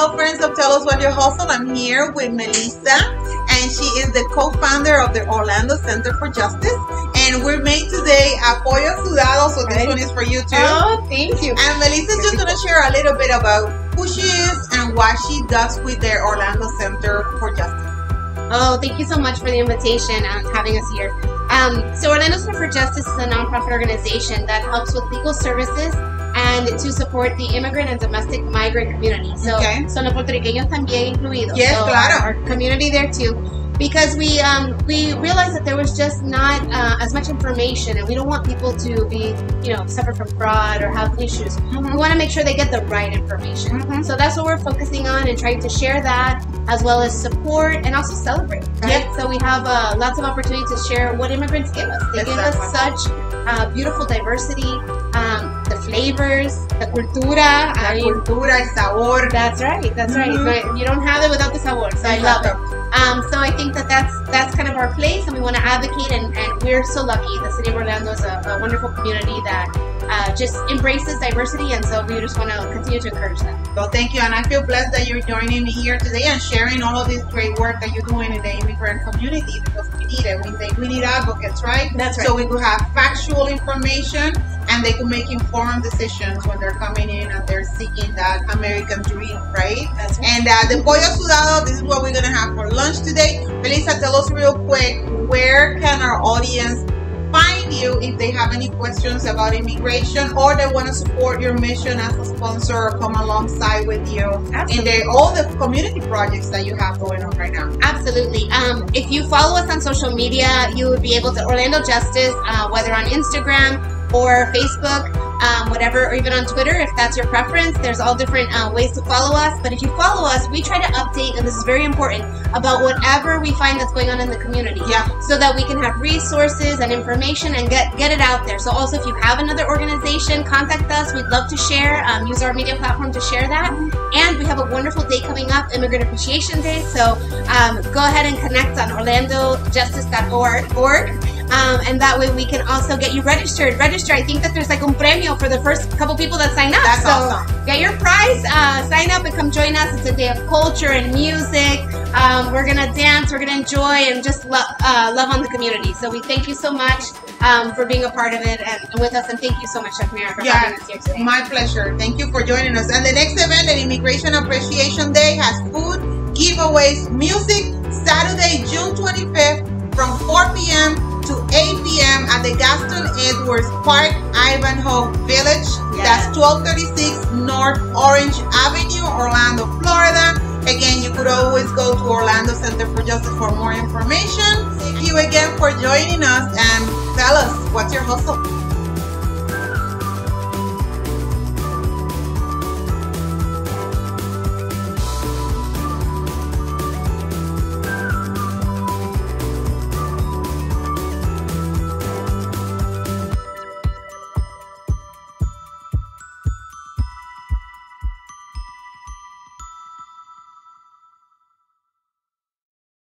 Hello friends of Tell Us What Your Hustle. I'm here with Melissa, and she is the co-founder of the Orlando Center for Justice. And we're made today a pollo sudado, so this one is for you too. Oh, thank you. And Melissa's just going to share a little bit about who she is and what she does with the Orlando Center for Justice. Oh, thank you so much for the invitation and having us here. So Orlando Center for Justice is a nonprofit organization that helps with legal services and to support the immigrant and domestic migrant community. So, son los puertorriqueños también incluidos. Yes, so claro. Our community there too. Because we realized that there was just not as much information, and we don't want people to be, suffer from fraud or have issues. We want to make sure they get the right information. So that's what we're focusing on and trying to share that, as well as support and also celebrate. Right? So we have lots of opportunity to share what immigrants give us. They give us such beautiful diversity, the flavors, the cultura. Cultura, el sabor. That's right. That's right. You don't have it without the sabor. So I love it. So I think that's kind of our place, and we want to advocate, and we're so lucky. The city of Orlando is a wonderful community that just embraces diversity, and so we just want to continue to encourage that. So thank you, and I feel blessed that you're joining me here today and sharing all of this great work that you're doing in the immigrant community, because we need it. We think we need advocates, right? That's right. So we could have factual information, and they can make informed decisions when they're coming in and they're seeking that American dream, right? That's right. And the pollo sudado, this is what we're going to have for lunch today. Melissa, tell us real quick, where can our audience find you if they have any questions about immigration, or they want to support your mission as a sponsor or come alongside with you in all the community projects that you have going on right now? Absolutely. If you follow us on social media, you would be able to Orlando Justice, whether on Instagram or Facebook, whatever, or even on Twitter, if that's your preference. There's all different ways to follow us. But if you follow us, we try to update, and this is very important, about whatever we find that's going on in the community. So that we can have resources and information and get it out there. So also, if you have another organization, contact us. We'd love to share, use our media platform to share that. And we have a wonderful day coming up, Immigrant Appreciation Day. So go ahead and connect on orlandojustice.org. And that way we can also get you registered. I think that there's like un premio for the first couple people that sign up. That's so awesome. Get your prize, sign up and come join us. It's a day of culture and music. We're going to dance, we're going to enjoy, and just love on the community. So we thank you so much for being a part of it and with us. And thank you so much, Chef Mira, for having us here today. My pleasure. Thank you for joining us. And the next event, the Immigration Appreciation Day, has food, giveaways, music, Saturday, June 25th from 4 p.m. to 8 p.m. at the Gaston Edwards Park, Ivanhoe Village. That's 1236 North Orange Avenue, Orlando, Florida. Again, you could always go to Orlando Center for Justice for more information. Thank you again for joining us, and tell us, what's your hustle?